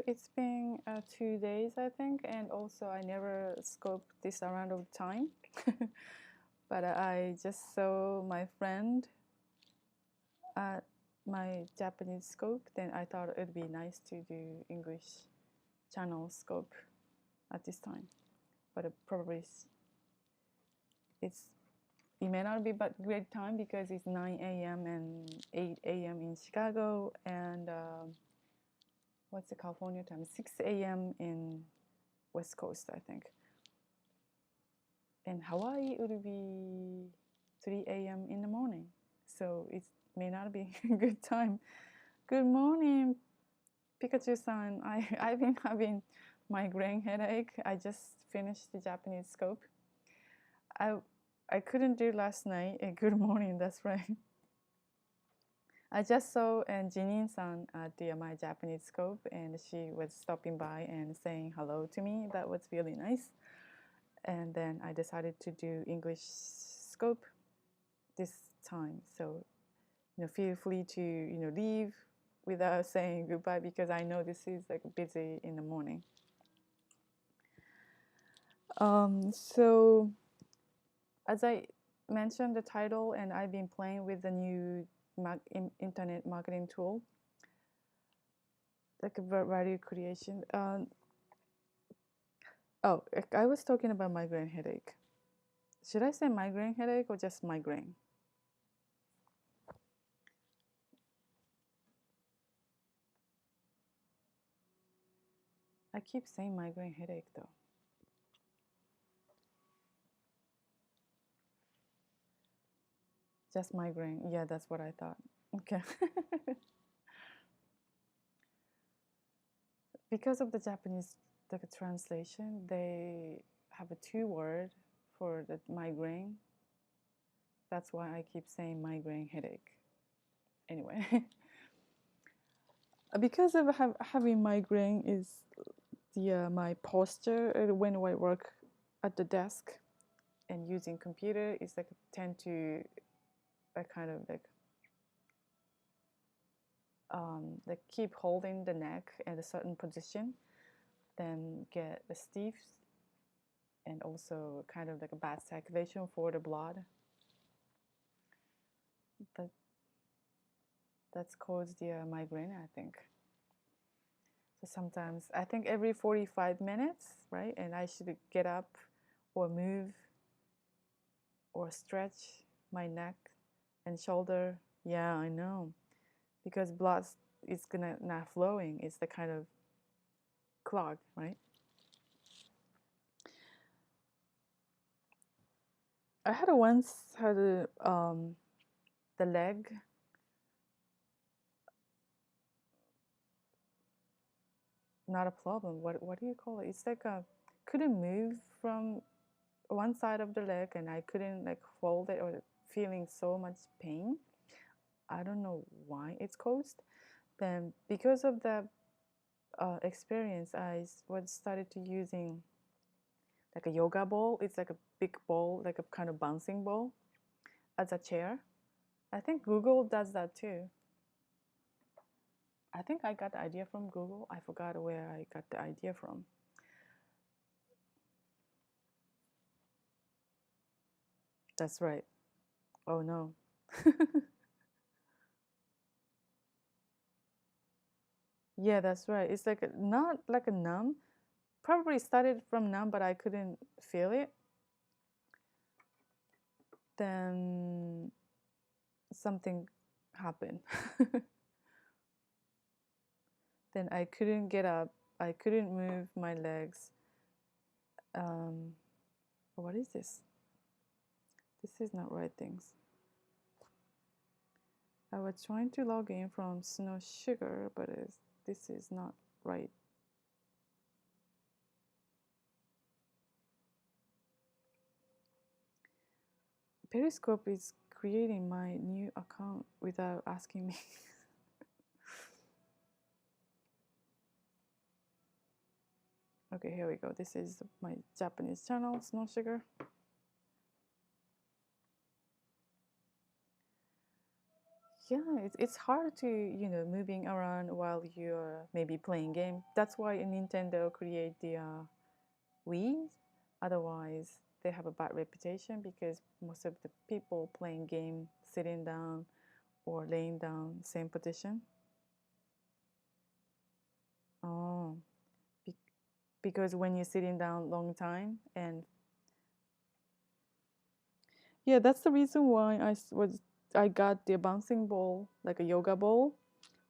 It's been 2 days, I think, and also I never scoped this around of time. But I just saw my friend at my Japanese scope, then I thought it would be nice to do English channel scope at this time. But probably it's it may not be but great time because it's 9 a.m. and 8 a.m. in Chicago, and what's the California time? 6 a.m. in West Coast, I think. In Hawaii, it would be 3 a.m. in the morning. So it may not be a good time. Good morning, Pikachu-san. I've been having migraine headache. I just finished the Japanese scope. I couldn't do last night. Good morning, that's right. I just saw Jinin-san at my Japanese scope, and she was stopping by and saying hello to me. That was really nice. And then I decided to do English scope this time. So, feel free to leave without saying goodbye because I know this is like busy in the morning. So, as I mentioned the title, and I've been playing with the new internet marketing tool, like value creation. Oh, I was talking about migraine headache. Should I say migraine headache or just migraine? I keep saying migraine headache though. Just migraine. Yeah, that's what I thought. Okay. Because of the Japanese translation, they have a two word for the migraine. That's why I keep saying migraine headache. Anyway, because of having migraine is my posture when I work at the desk and using computer is like tend to kind of like keep holding the neck in a certain position, then get the stiff and also kind of like a bad circulation for the blood. That's caused the migraine, I think. So sometimes I think every 45 minutes, right? And I should get up or move or stretch my neck and shoulder. Yeah, I know. Because blood is gonna not flowing. It's the kind of clog, right? I had once had the leg not a problem. What do you call it? It's like couldn't move from one side of the leg, and I couldn't like fold it or feeling so much pain. I don't know why it's caused. Then because of the experience, I started to using like a yoga ball. It's like a big ball, like a kind of bouncing ball, as a chair. I think Google does that too. I think I got the idea from Google. I forgot where I got the idea from. That's right. Oh no. Yeah, that's right. It's like not like a numb. Probably started from numb, but I couldn't feel it. Then something happened. Then I couldn't get up. I couldn't move my legs. What is this? This is not right things. I was trying to log in from Snow Sugar, but this is not right. Periscope is creating my new account without asking me. Okay, here we go. This is my Japanese channel, Snow Sugar. yeah, it's hard to, moving around while you're maybe playing game. That's why Nintendo create the Wii. Otherwise, they have a bad reputation because most of the people playing game sitting down or laying down, same position. Oh, be- because when you're sitting down long time, and yeah, that's the reason why I got the bouncing ball, like a yoga ball,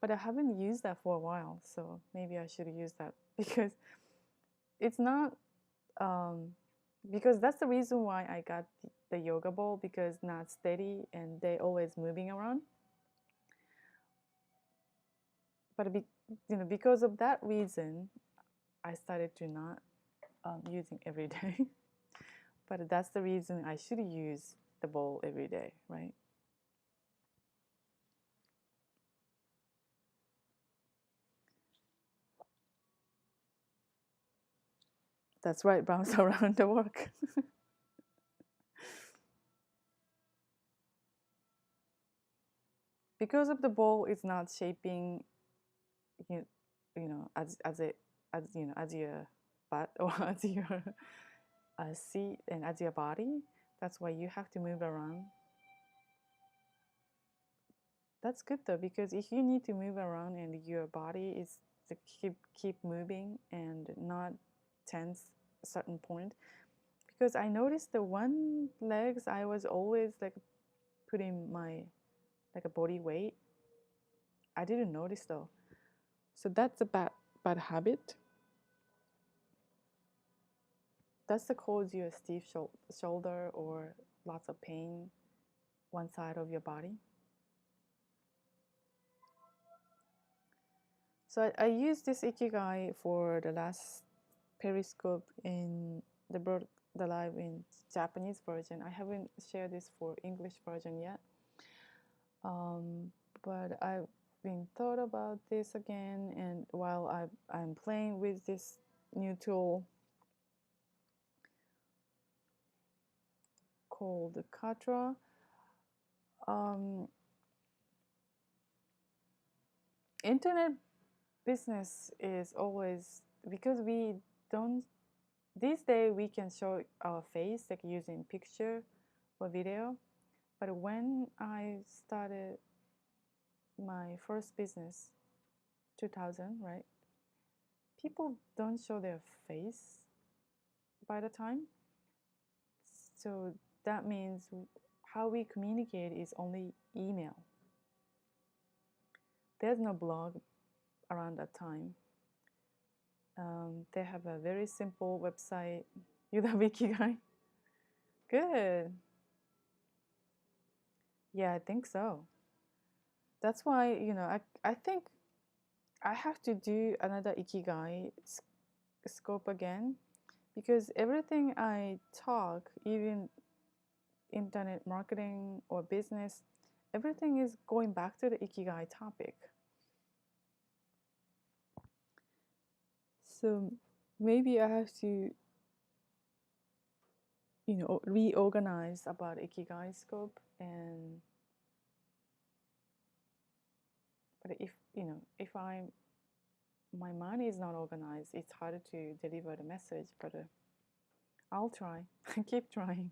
but I haven't used that for a while. So maybe I should use that because it's not because that's the reason why I got the yoga ball, because not steady and they always moving around. But because of that reason, I started to not using every day. But that's the reason I should use the ball every day, right? That's right, bounce around the work. Because of the ball is not shaping you, as it as your butt or as your seat and as your body. That's why you have to move around. That's good though, because if you need to move around and your body is to keep moving and not tense a certain point, because I noticed the one legs I was always like putting my like a body weight. I didn't notice though, so that's a bad habit. That's the cause you a stiff shoulder or lots of pain one side of your body. So I used this ikigai for the last Periscope in the live in Japanese version. I haven't shared this for English version yet. Um, but I've been thought about this again, and while I'm playing with this new tool called Katra, um, internet business is always because we don't these days we can show our face like using picture or video, but when I started my first business 2000, right, people don't show their face by the time, so that means how we communicate is only email. There's no blog around that time. They have a very simple website. You the wiki guy? Good. Yeah, I think so. That's why, I think I have to do another ikigai scope again, because everything I talk, even internet marketing or business, everything is going back to the ikigai topic. So maybe I have to, reorganize about ikigai scope. And but if my mind is not organized, it's harder to deliver the message. But I'll try. Keep trying.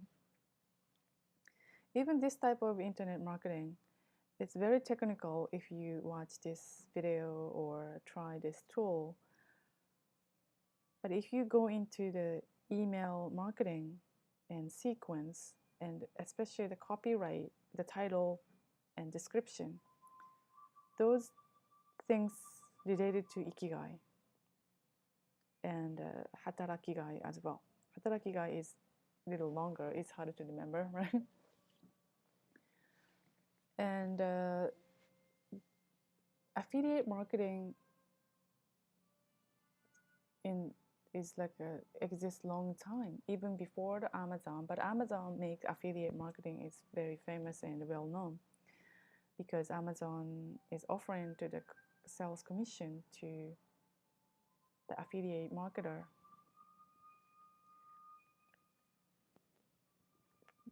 Even this type of internet marketing, it's very technical if you watch this video or try this tool. But if you go into the email marketing and sequence, and especially the copyright, the title and description, those things related to ikigai and hatarakigai as well. Hatarakigai is a little longer, it's harder to remember, right? And affiliate marketing in is like exists long time, even before the Amazon. But Amazon makes affiliate marketing is very famous and well known, because Amazon is offering to the sales commission to the affiliate marketer.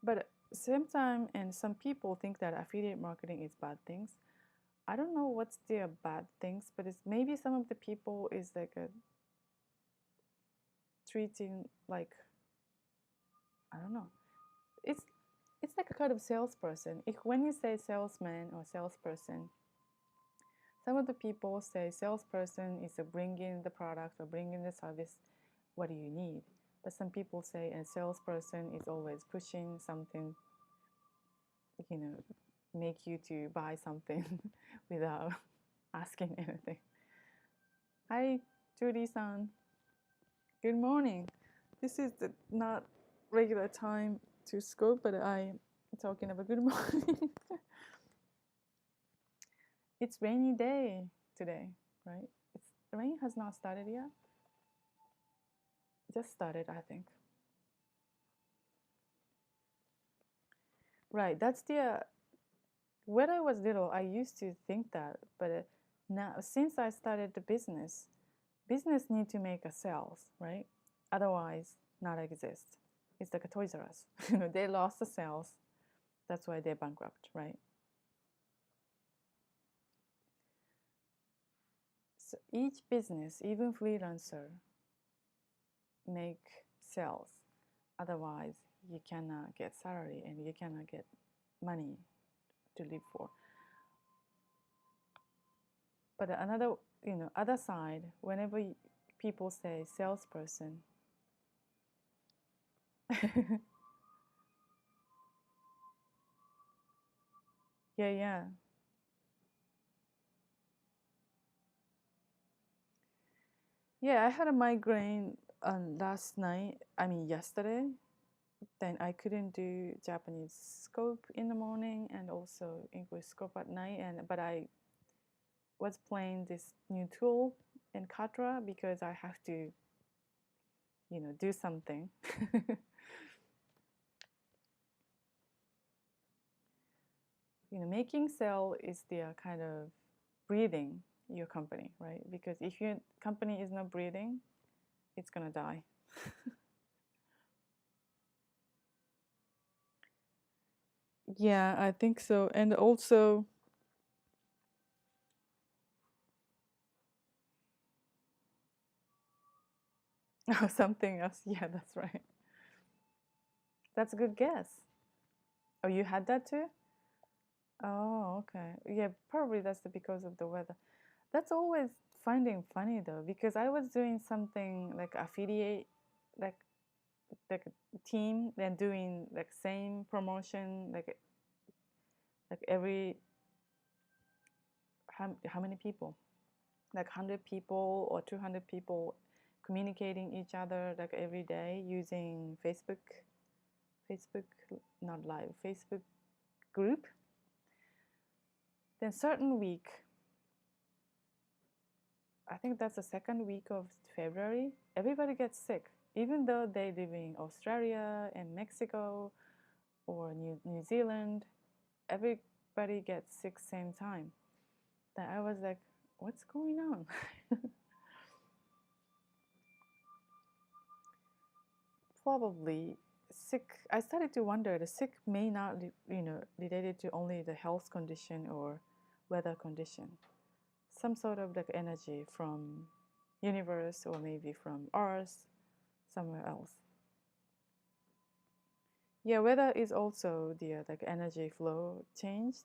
But same time, and some people think that affiliate marketing is bad things. I don't know what's the bad things, but it's maybe some of the people is like a treating like, I don't know. It's like a kind of salesperson. If when you say salesman or salesperson, some of the people say salesperson is a bringing the product or bringing the service. What do you need? But some people say a salesperson is always pushing something, you know, make you to buy something without asking anything. Hi, Judy-san. Good morning. This is the not regular time to scope, but I'm talking about good morning. It's rainy day today, right? The rain has not started yet. Just started, I think. Right. That's the when I was little, I used to think that, but now since I started the business need to make a sales, right? Otherwise, not exist. It's like a Toys R Us. They lost the sales. That's why they're bankrupt, right? So each business, even freelancer, make sales. Otherwise, you cannot get salary and you cannot get money to live for. But another, other side, whenever people say salesperson, yeah, yeah, yeah. I had a migraine last night. I mean, yesterday. Then I couldn't do Japanese scope in the morning and also English scope at night. But I was playing this new tool in Katra because I have to, do something. Making sale is the kind of breathing your company, right? Because if your company is not breathing, it's gonna die. Yeah, I think so. And also, oh, something else. Yeah, that's right. That's a good guess. Oh, you had that too? Oh, okay. Yeah, probably that's because of the weather. That's always finding funny though, because I was doing something like affiliate, like like a team, then doing like same promotion, like every how many people, like 100 people or 200 people, communicating each other like every day using Facebook, not live, Facebook group. Then certain week, I think that's the second week of February, everybody gets sick, even though they live in Australia and Mexico or New Zealand. Everybody gets sick same time. Then I was like, what's going on? Probably sick. I started to wonder the sick may not, related to only the health condition or weather condition. Some sort of like energy from universe or maybe from Earth, somewhere else. Yeah, weather is also the like energy flow changed.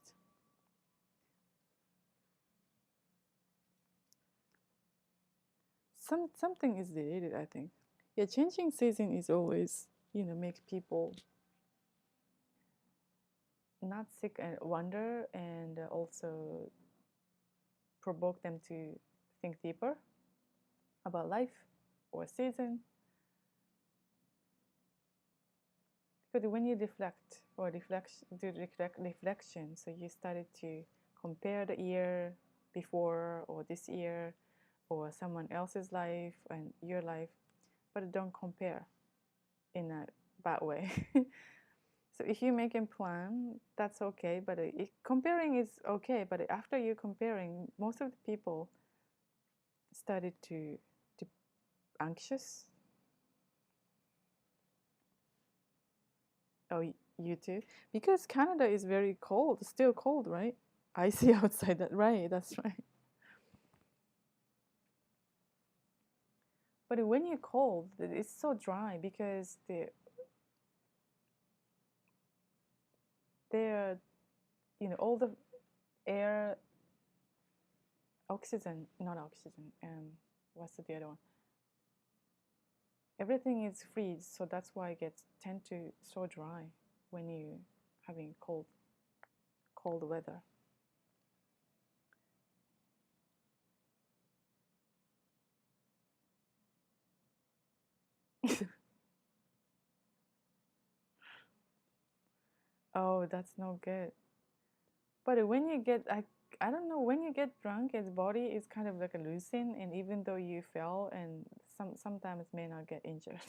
Something is related, I think. Yeah, changing season is always make people not sick and wonder, and also provoke them to think deeper about life or season. Because when you reflect or reflection, so you started to compare the year before or this year or someone else's life and your life, but don't compare in a bad way. So if you make a plan, that's okay, but comparing is okay. But after you comparing, most of the people started to anxious. Oh, you too, because Canada is very cold, still cold, right? I see outside that, right? That's right. But when you're cold, it's so dry because they're all the air, oxygen, not oxygen, what's the other one? Everything is freeze, so that's why it gets tend to so dry when you having cold weather. Oh, that's no good. But when you get, I don't know, when you get drunk, its body is kind of like a loosen, and even though you fell, and sometimes may not get injured.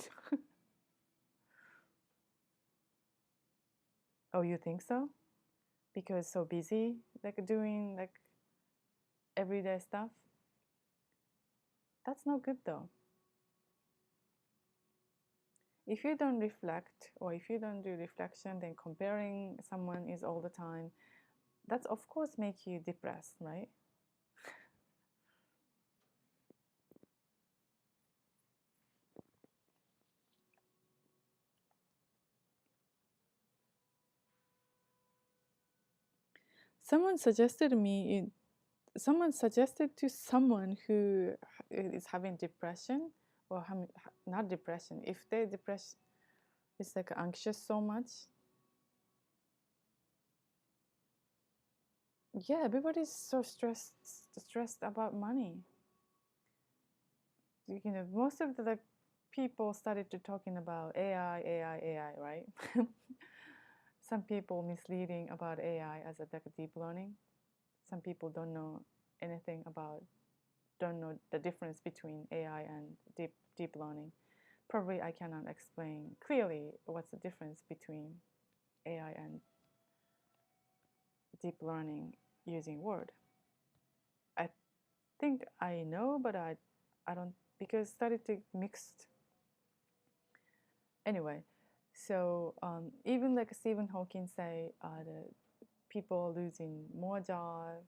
Oh, you think so? Because so busy, like doing like everyday stuff. That's no good though. If you don't reflect, or if you don't do reflection, then comparing someone is all the time. That's of course make you depressed, right? Someone suggested me someone suggested to someone who is having depression, or not depression, if they're depressed, it's like anxious so much. Yeah, everybody's so stressed about money. Most of the people started to talking about AI, right? Some people misleading about AI as a like deep learning. Some people don't know the difference between AI and deep learning. Probably I cannot explain clearly what's the difference between AI and deep learning using word. I think I know, but I don't, because started to mixed anyway. So even like Stephen Hawking say, the people losing more job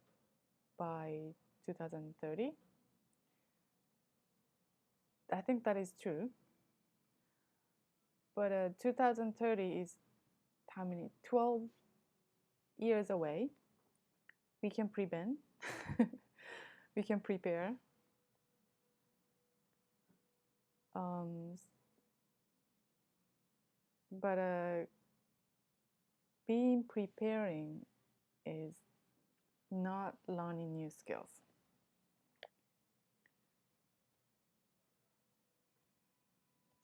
by 2030. I think that is true. But 2030 is how many? 12 years away. We can prevent. We can prepare. Um, but being preparing is not learning new skills.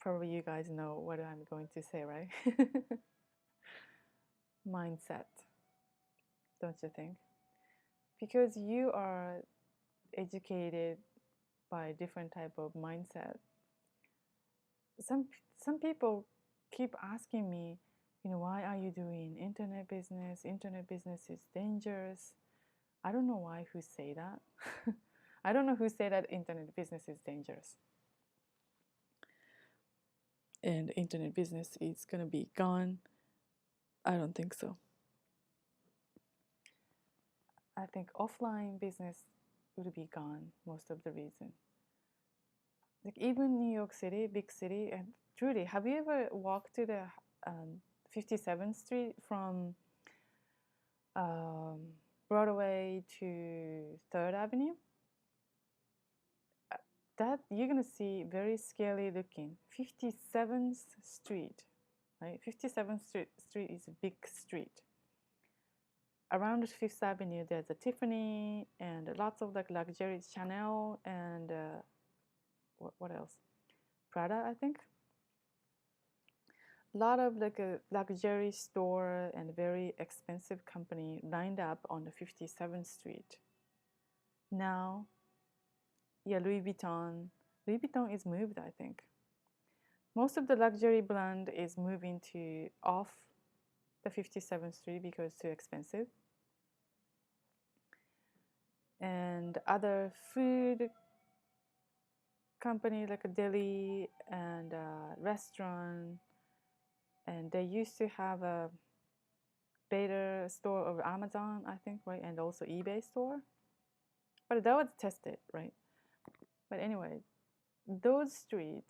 Probably you guys know what I'm going to say, right? Mindset, don't you think? Because you are educated by different type of mindset. Some some people keep asking me, why are you doing internet business? Internet business is dangerous. I don't know why who say that. I don't know who say that internet business is dangerous. And internet business is gonna be gone. I don't think so. I think offline business will be gone most of the reason. Like even New York City, big city, and Trudy, have you ever walked to the 57th Street from um, Broadway to Third Avenue? That you're gonna see very scary looking. 57th Street, right? 57th Street is a big street. Around Fifth Avenue, there's a Tiffany and lots of like luxury Chanel and what else? Prada, I think. A lot of like a luxury store and very expensive company lined up on the 57th Street. Now, yeah, Louis Vuitton. Louis Vuitton is moved, I think. Most of the luxury brand is moving to off the 57th Street because it's too expensive. And other food company like a deli and a restaurant, and they used to have a beta store of Amazon, I think, right? And also eBay store. But that was tested, right? But anyway, those street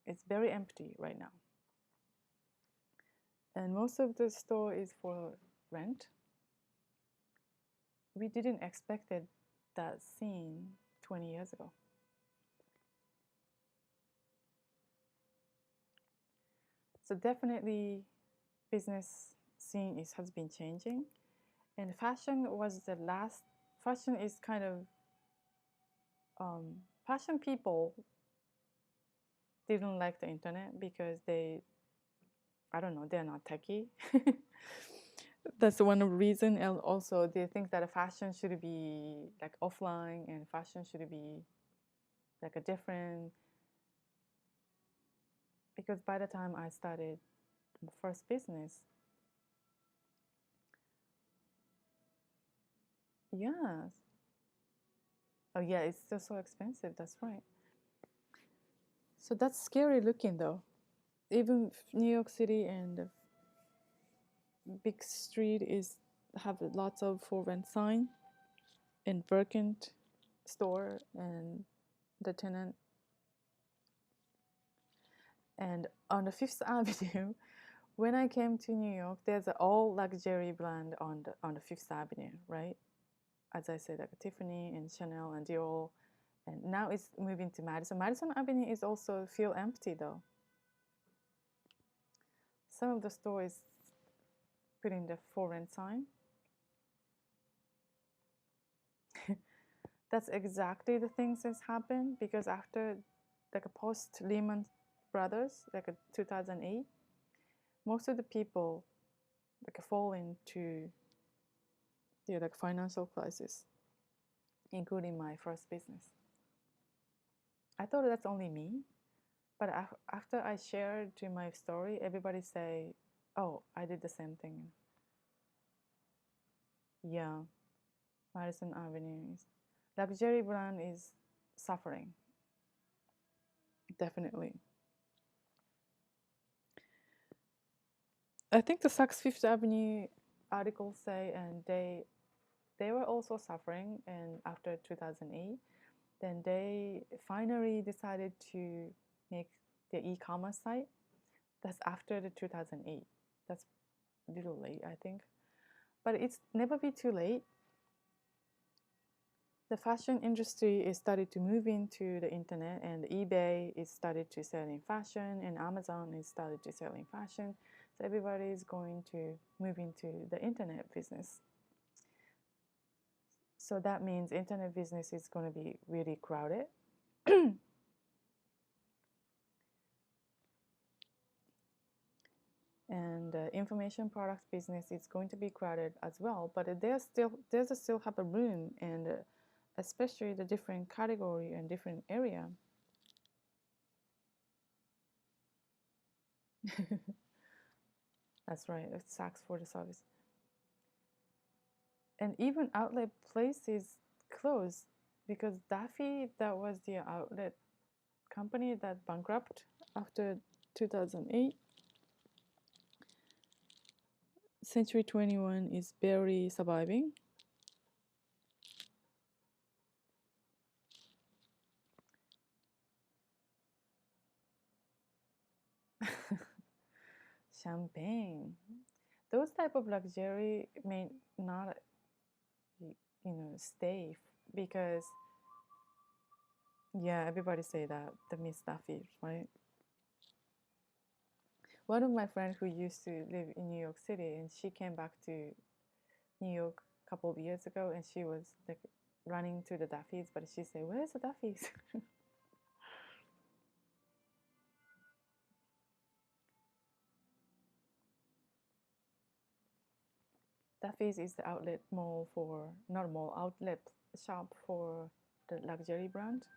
is very empty right now. And most of the store is for rent. We didn't expect that scene 20 years ago. So definitely business scene has been changing. And fashion was the last, fashion is kind of, fashion people didn't like the internet because I don't know, they're not techie. That's one of the reason, and also they think that a fashion should be like offline and fashion should be like a different. Because by the time I started the first business, yes, oh yeah, it's still so expensive. That's right. So that's scary looking though. Even New York City and the big street is have lots of for rent sign and vacant store and the tenant. And on the Fifth Avenue, when I came to New York, there's an all luxury brand on the Fifth Avenue, right? As I said, like Tiffany and Chanel and Dior, and now it's moving to Madison. Madison Avenue is also feel empty though. Some of the stores putting the for rent sign. That's exactly the things that's happened because after like a post Lehman Brothers, like a 2008, most of the people like fall into the like financial crisis, including my first business. I thought that's only me, but after I shared to my story, everybody say, "Oh, I did the same thing." Yeah, Madison Avenue is luxury brand is suffering, definitely. I think the Saks Fifth Avenue articles say, and they were also suffering, and after 2008, then they finally decided to make the e-commerce site. That's after the 2008. That's a little late, I think. But it's never be too late. The fashion industry is started to move into the internet, and eBay is started to sell in fashion, and Amazon is started to sell in fashion. So everybody is going to move into the internet business. So that means internet business is going to be really crowded. And information products business is going to be crowded as well, but there's still have a room, and especially the different category and different area. That's right, it sucks for the service. And even outlet places closed because Daffy, that was the outlet company that bankrupt after 2008. Century 21 is barely surviving. Champagne. Those type of luxury may not, stay because yeah, everybody say that the Miss Duffy, right? One of my friends who used to live in New York City, and she came back to New York a couple of years ago, and she was like running to the Duffys, but she said, "Where's the Duffys?" Duffy's is the outlet mall for not mall outlet shop for the luxury brand.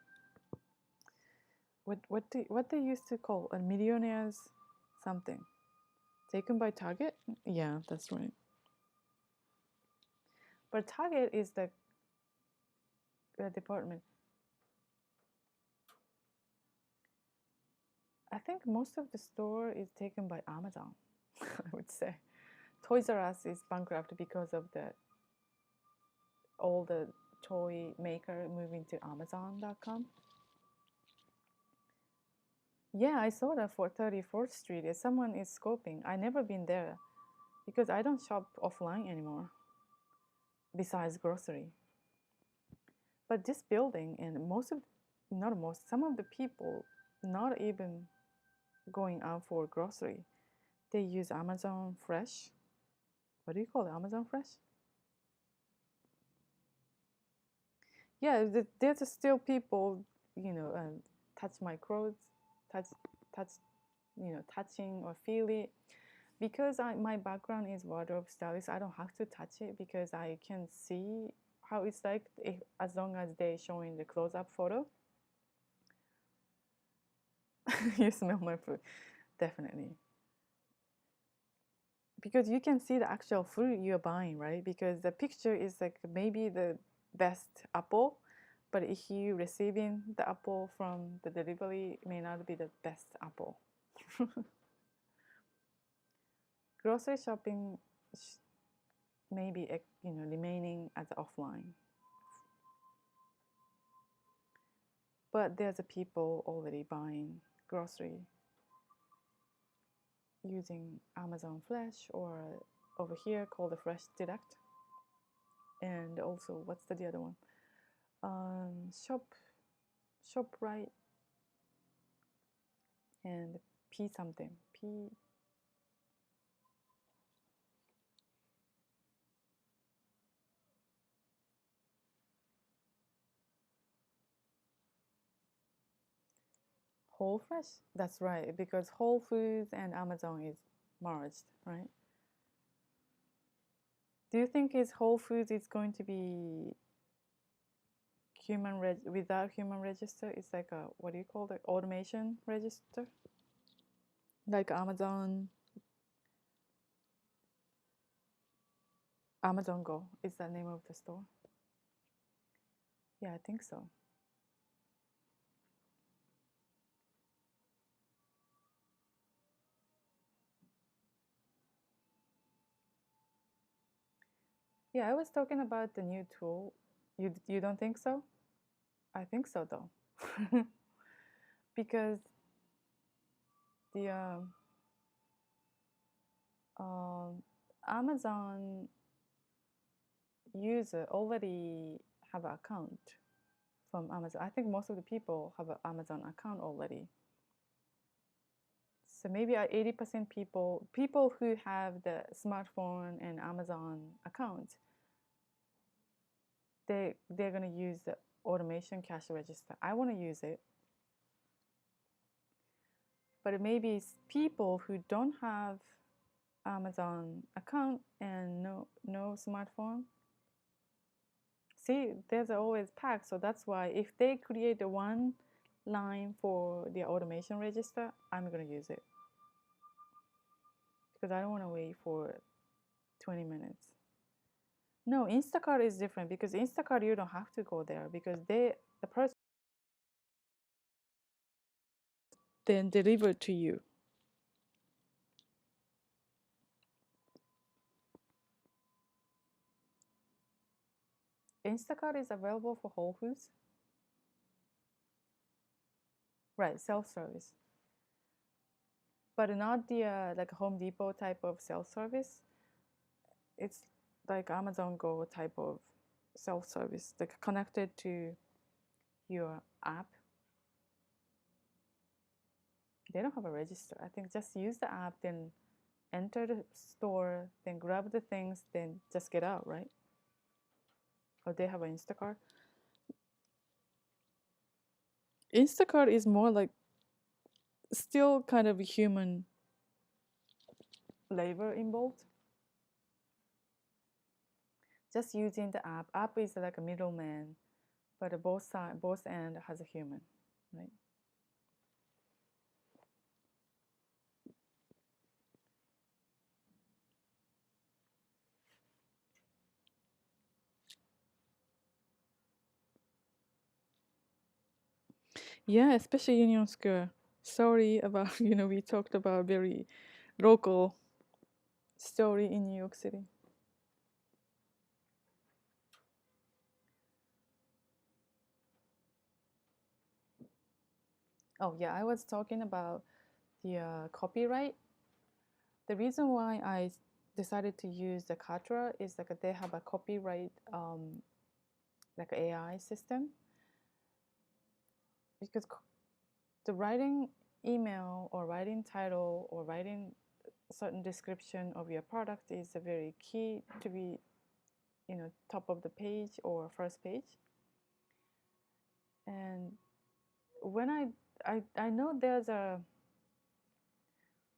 What they used to call a millionaires something taken by Target. Yeah, that's right. But Target is the department. I think most of the store is taken by Amazon. I would say Toys R Us is bankrupt because of the all the toy maker moving to Amazon.com. Yeah, I saw that for 34th Street. Someone is scoping. I never been there because I don't shop offline anymore. Besides grocery, but this building and not most, some of the people not even going out for grocery. They use Amazon Fresh. What do you call it? Amazon Fresh? Yeah, there's still people, touch my clothes, touch, touch, touching or feel it. Because my background is wardrobe stylist, I don't have to touch it because I can see how it's like as long as they're showing the close-up photo. You smell my food, definitely. Because you can see the actual fruit you're buying, right? Because the picture is like maybe the best apple, but if you receiving the apple from the delivery, it may not be the best apple. Grocery shopping maybe remaining as offline, but there's a people already buying grocery using Amazon Fresh or over here called the Fresh Direct, and also what's the other one? ShopRite and P something. P. Whole Fresh? That's right, because Whole Foods and Amazon is merged, right? Do you think is Whole Foods is going to be without human register? It's like a, what do you call it? Automation register? Like Amazon Go is the name of the store. Yeah, I think so. Yeah, I was talking about the new tool. You don't think so? I think so though. Because the Amazon user already have an account from Amazon. I think most of the people have an Amazon account already. So maybe 80% people who have the smartphone and Amazon account, they're gonna use the automation cash register. I want to use it, but it maybe people who don't have Amazon account and no smartphone. See, there's always pack, so that's why if they create a one line for the automation register, I'm gonna use it because I don't want to wait for 20 minutes. No, Instacart is different because Instacart you don't have to go there because the person then deliver to you. Instacart is available for Whole Foods, right? Self-service, but not the like Home Depot type of self-service. It's like Amazon Go type of self-service, like connected to your app. They don't have a register. I think just use the app, then enter the store, then grab the things, then just get out, right? Or they have an Instacart. Instacart is more like still kind of human labor involved. Just using the app. App is like a middleman, but both end has a human, right? Yeah, especially Union Square. Sorry about we talked about very local story in New York City. Oh yeah, I was talking about the copyright. The reason why I decided to use the Katra is like they have a copyright like AI system, because the writing email or writing title or writing a certain description of your product is a very key to be, you know, top of the page or first page. And when I know there's a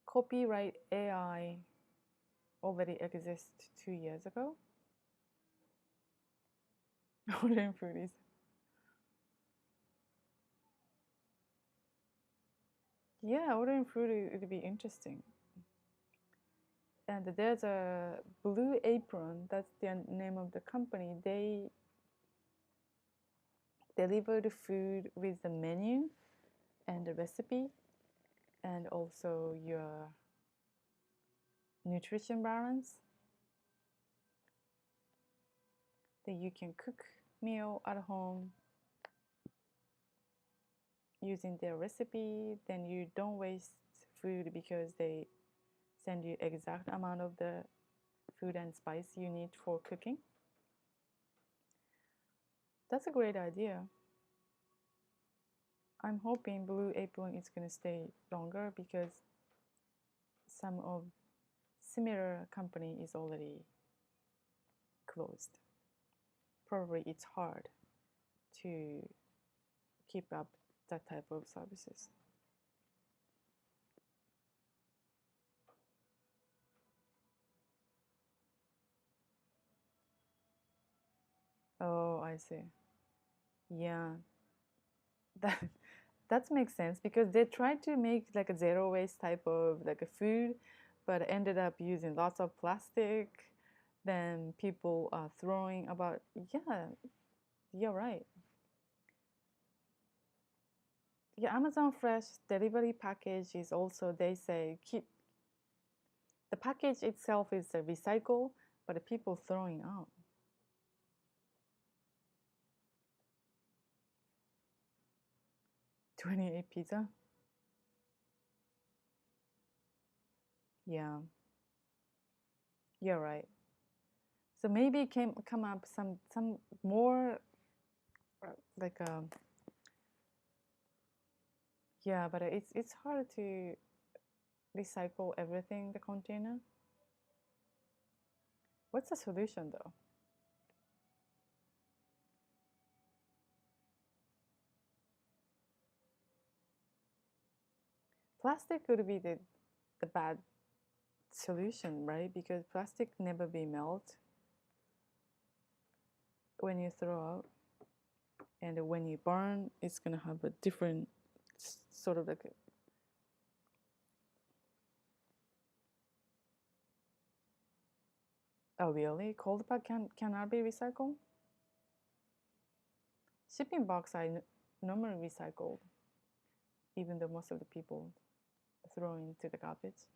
copyright AI already exists 2 years ago. Ordering food is, yeah, ordering food would be interesting. And there's a Blue Apron, that's the name of the company. They deliver the food with the menu and the recipe and also your nutrition balance. That you can cook meal at home using their recipe. Then you don't waste food because they send you exact amount of the food and spice you need for cooking. That's a great idea. I'm hoping Blue Apron is going to stay longer because some of similar company is already closed. Probably it's hard to keep up that type of services. Oh, I see. Yeah, that that makes sense because they tried to make like a zero waste type of like a food, but ended up using lots of plastic. Then people are throwing about. Yeah, you're right. Yeah, Amazon Fresh delivery package is also, they say, keep the package itself is a recycle, but the people throwing out. 28 pizza. Yeah, you're right. So maybe came come up some more like yeah, but it's hard to recycle everything the container. What's the solution though? Plastic would be the bad solution, right? Because plastic never be melt when you throw out, and when you burn, it's gonna have a different sort of like. Oh really? Cold pack cannot be recycled. Shipping box I normally recycled, even though most of the people throw into the garbage.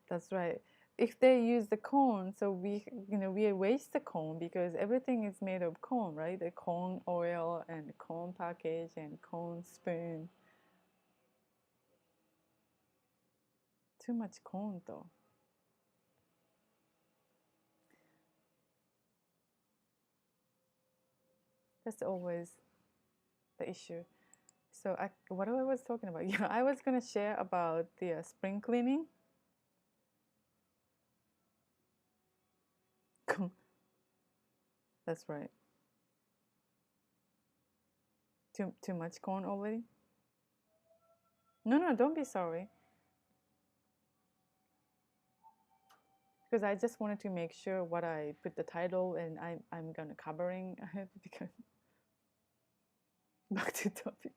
That's right. If they use the cone, so we waste the cone because everything is made of cone, right? The cone oil and cone package and cone spoon. Too much cone though. That's always the issue. So what I was talking about? Yeah, I was gonna share about the spring cleaning. That's right. Too much corn already? No, no, don't be sorry. Because I just wanted to make sure what I put the title and I'm gonna covering because back to topic.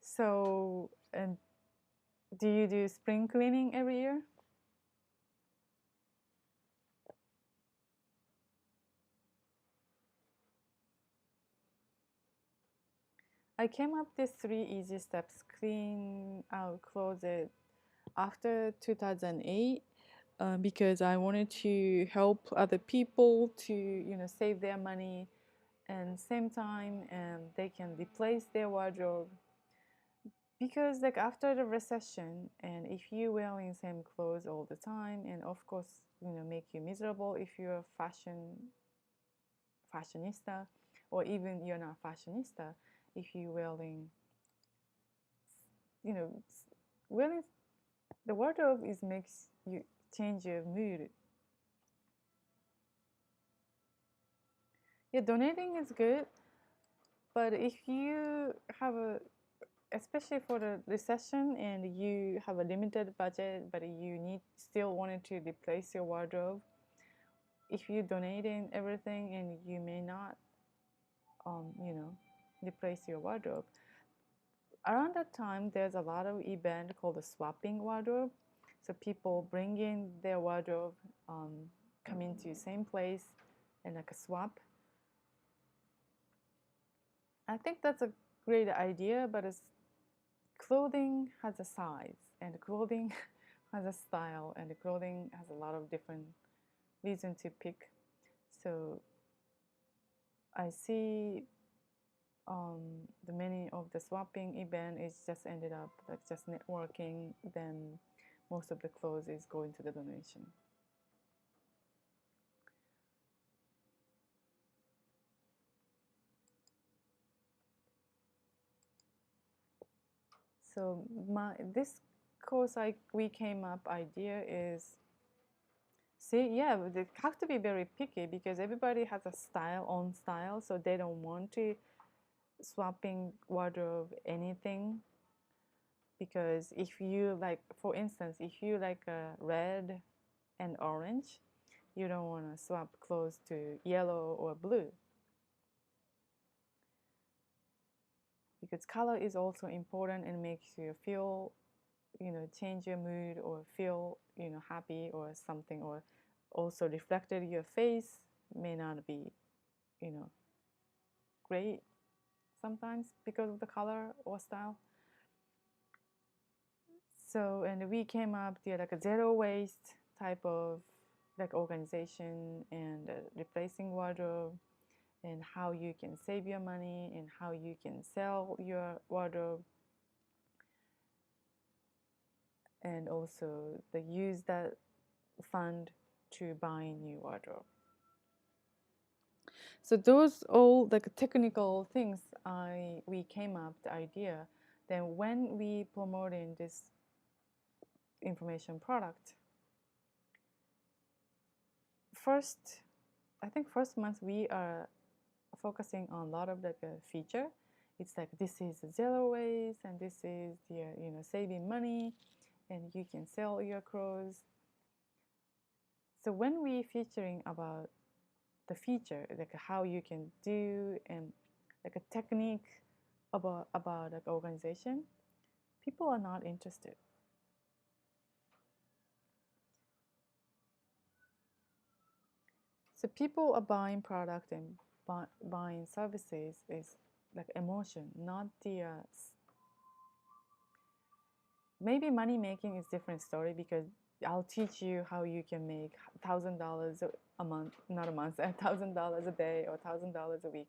So, and do you do spring cleaning every year? I came up with 3 easy steps clean out closet after 2008, because I wanted to help other people to save their money, and same time they can replace their wardrobe, because like after the recession, and if you wearing same clothes all the time, and of course make you miserable if you're a fashionista, or even you're not fashionista, if you wearing you know wearing the wardrobe is makes you change your mood. Yeah, donating is good, but if you have a, especially for the recession, and you have a limited budget, but you need still wanted to replace your wardrobe, if you donating everything and you may not replace your wardrobe. Around that time, there's a lot of event called the swapping wardrobe. So people bring in their wardrobe, come into the same place, and like a swap. I think that's a great idea, but it's, clothing has a size, and clothing has a style, and clothing has a lot of different reasons to pick. So I see the many of the swapping event is just ended up like just networking. Then most of the clothes is going to the donation. So my this course we came up idea is, see, yeah, they have to be very picky because everybody has a style, own style, so they don't want to swapping wardrobe anything. Because if you like, for instance, if you like a red and orange, you don't want to swap clothes to yellow or blue, because color is also important and makes you feel, change your mood or feel, happy or something, or also reflected your face may not be, you know, great sometimes because of the color or style. So, and we came up to like a zero waste type of like organization, and replacing wardrobe, and how you can save your money, and how you can sell your wardrobe, and also the use that fund to buy new wardrobe. So those all like technical things we came up the idea. Then when we promoting this information product, first, I think first month we are focusing on a lot of like a feature. It's like this is zero waste, and this is the saving money, and you can sell your clothes. So when we featuring about the feature, like how you can do, and like a technique about like organization, people are not interested. So people are buying product and buying services is like emotion, not the maybe money making is different story, because I'll teach you how you can make $1,000 a month, not a month, $1,000 a day or $1,000 a week.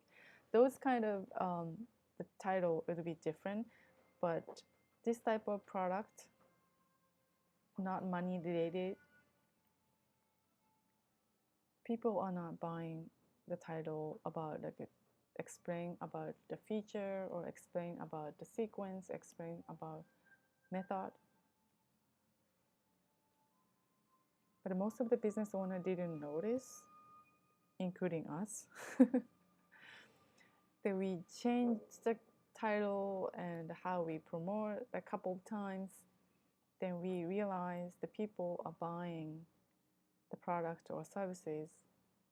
Those kind of the title will be different, but this type of product, not money related, people are not buying the title about like explain about the feature, or explain about the sequence, explain about method. But most of the business owner didn't notice, including us, that we changed the title and how we promote a couple of times. Then we realized the people are buying the product or services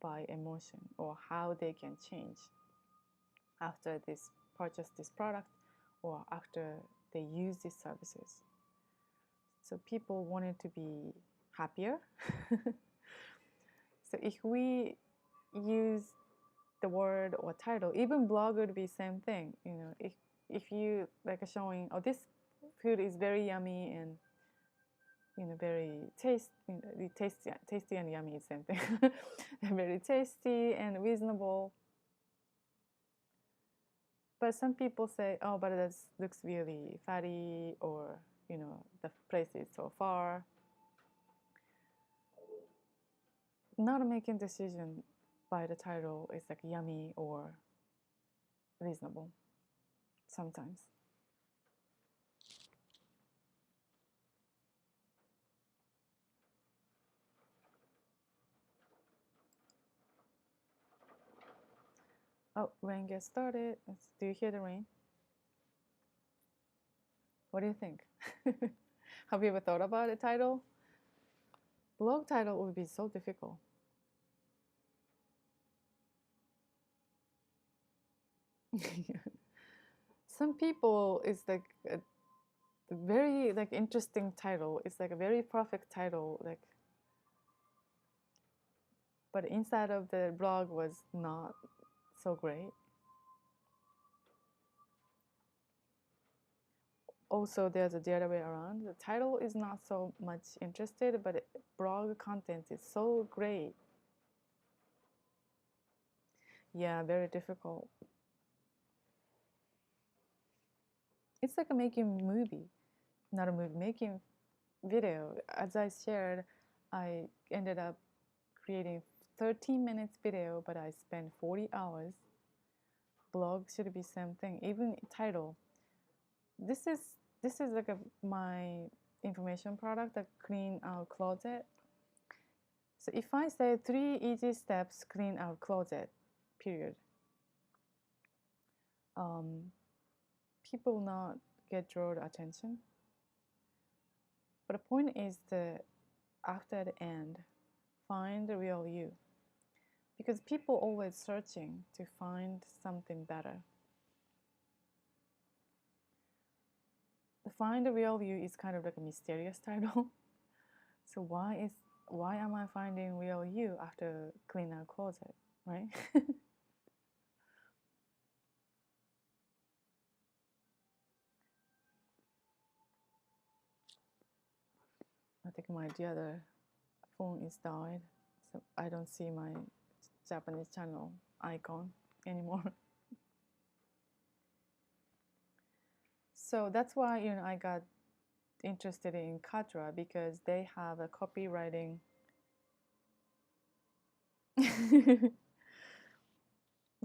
by emotion, or how they can change after this purchase this product, or after they use these services. So people wanted to be happier. So if we use the word or title, even blog would be same thing. If if you like showing, oh, this food is very yummy and very tasty and yummy is same thing. Very tasty and reasonable. But some people say, oh, but that looks really fatty, or the place is so far. Not making decision by the title is like yummy or reasonable sometimes. Oh, rain gets started. Do you hear the rain? What do you think? Have you ever thought about a title? Blog title would be so difficult. Some people, it's like a very like interesting title. It's like a very perfect title, like, but inside of the blog was not so great. Also, there's the other way around. The title is not so much interested, but blog content is so great. Yeah, very difficult. It's like a making movie, not a movie, making video. As I shared, I ended up creating 13 minutes video, but I spent 40 hours. Blog should be same thing. Even title. This is like my information product, the Clean Out Closet. So if I say 3 easy steps clean out closet, period, people not get drawn attention. But the point is that after the end, find the real you. Because people always searching to find something better. The find the real you is kind of like a mysterious title. So why am I finding real you after clean out closet, right? I think the other phone is died, so I don't see my Japanese channel icon anymore. So that's why I got interested in Katra, because they have a copywriting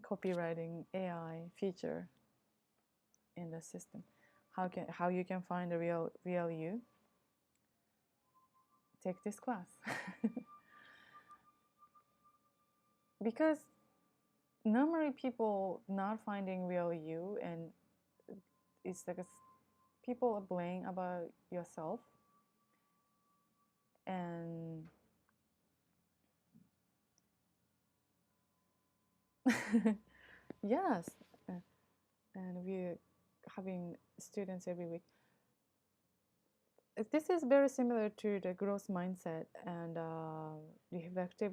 copywriting AI feature in the system. How you can find the real you? Take this class. Because normally people not finding real you, and it's like people blame about yourself, and yes, and we're having students every week. This is very similar to the growth mindset and reflective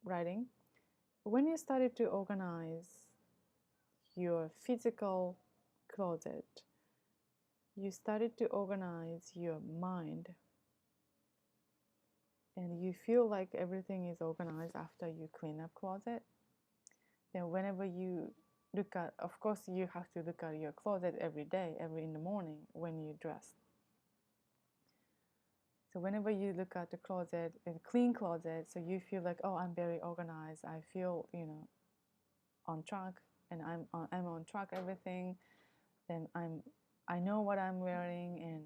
writing. When you started to organize your physical closet, you started to organize your mind, and you feel like everything is organized after you clean up closet. Then whenever you look at, of course you have to look at your closet every day, every in the morning when you dress. So whenever you look at the closet, a clean closet, so you feel like, oh, I'm very organized. I feel, on track, and I'm on track everything. Then I know what I'm wearing,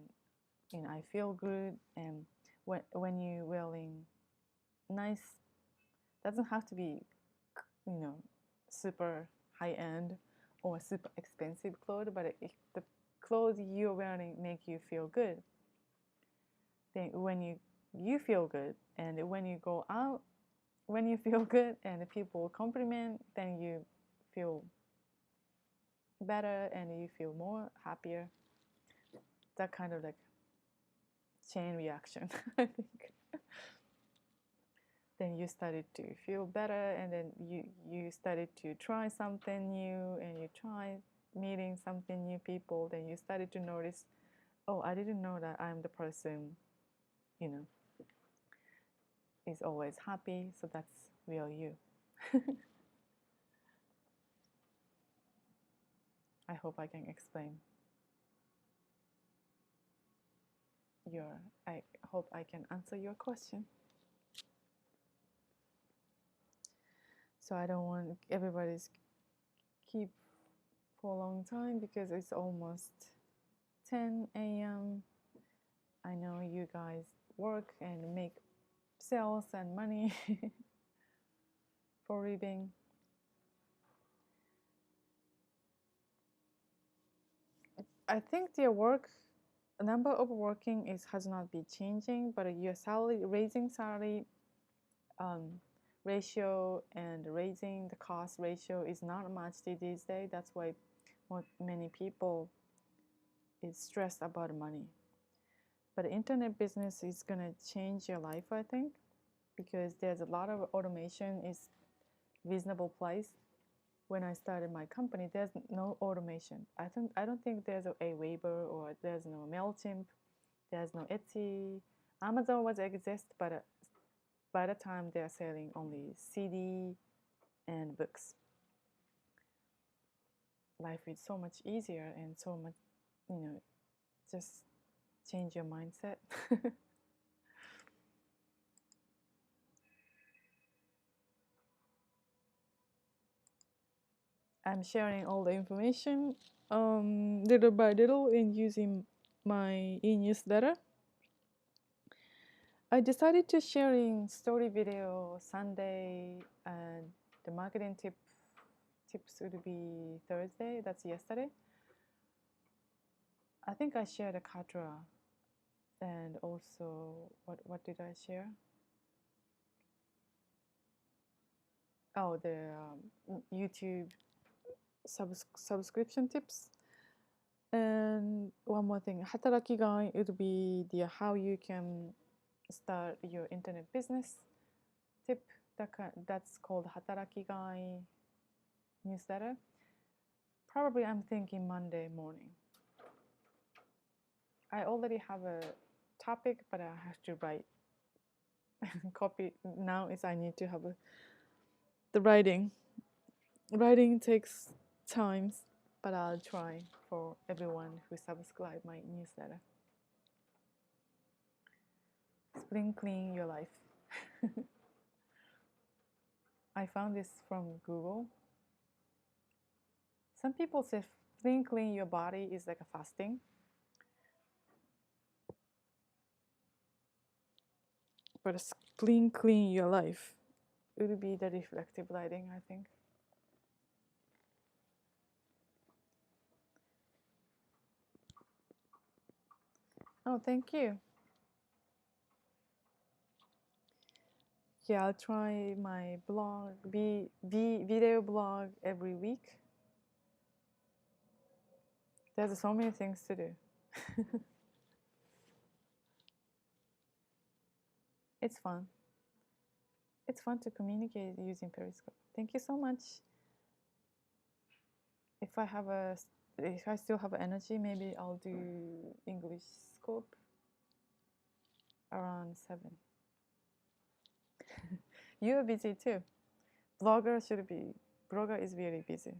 and I feel good. And when you wearing nice, doesn't have to be, super high end or super expensive clothes, but if the clothes you're wearing make you feel good, then when you feel good, and when you go out, when you feel good and people compliment, then you feel better and you feel more happier. That kind of like chain reaction, I think. Then you started to feel better, and then you started to try something new, and you try meeting something new people, then you started to notice, oh, I didn't know that I'm the person, you know, is always happy. So that's real you. I hope I can explain I hope I can answer your question. So I don't want everybody's keep for a long time because it's almost 10 a.m. I know you guys work and make sales and money for living. I think the number of working has not been changing, but your salary, raising salary ratio and raising the cost ratio is not much these days. That's why many people is stressed about money. But internet business is gonna change your life, I think, because there's a lot of automation is reasonable price. When I started my company, there's no automation. I don't think there's a Weber or there's no MailChimp, there's no Etsy. Amazon was exist, but by the time they're selling only CD and books. Life is so much easier and so much, just change your mindset. I'm sharing all the information little by little in using my e-newsletter. I decided to sharing story video Sunday and the marketing tips would be Thursday. That's yesterday. I think I shared a Katra and also what did I share? Oh, the YouTube subscription tips. And one more thing, Hatarakigai, it would be the how you can start your internet business tip. That's called Hatarakigai newsletter. Probably I'm thinking Monday morning. I already have a topic, but I have to write copy. Now is I need to have the writing. Writing takes time, but I'll try for everyone who subscribe my newsletter. Spring clean your life. I found this from Google. Some people say spring clean your body is like a fasting. But spring clean your life, it would be the reflective lighting, I think. Oh, thank you. Yeah, I'll try my blog, video blog every week. There's so many things to do. It's fun. It's fun to communicate using Periscope. Thank you so much. If I still have energy, maybe I'll do English scope around 7. You're busy too. Blogger is really busy.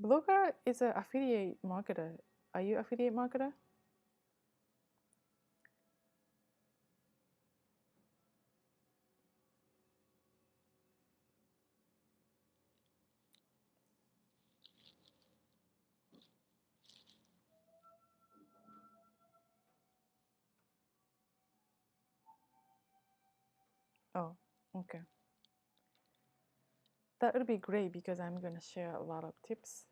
Blogger is an affiliate marketer. Are you affiliate marketer? Oh, okay. That would be great because I'm going to share a lot of tips.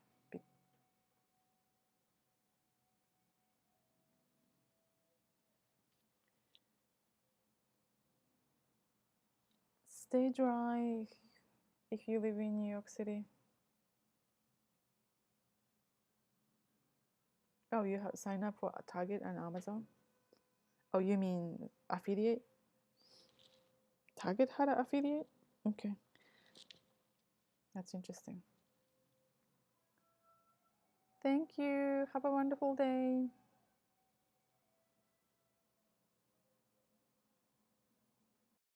Stay dry if you live in New York City. Oh, you have signed up for Target and Amazon? Oh, you mean affiliate? Target had an affiliate? Okay. That's interesting. Thank you. Have a wonderful day.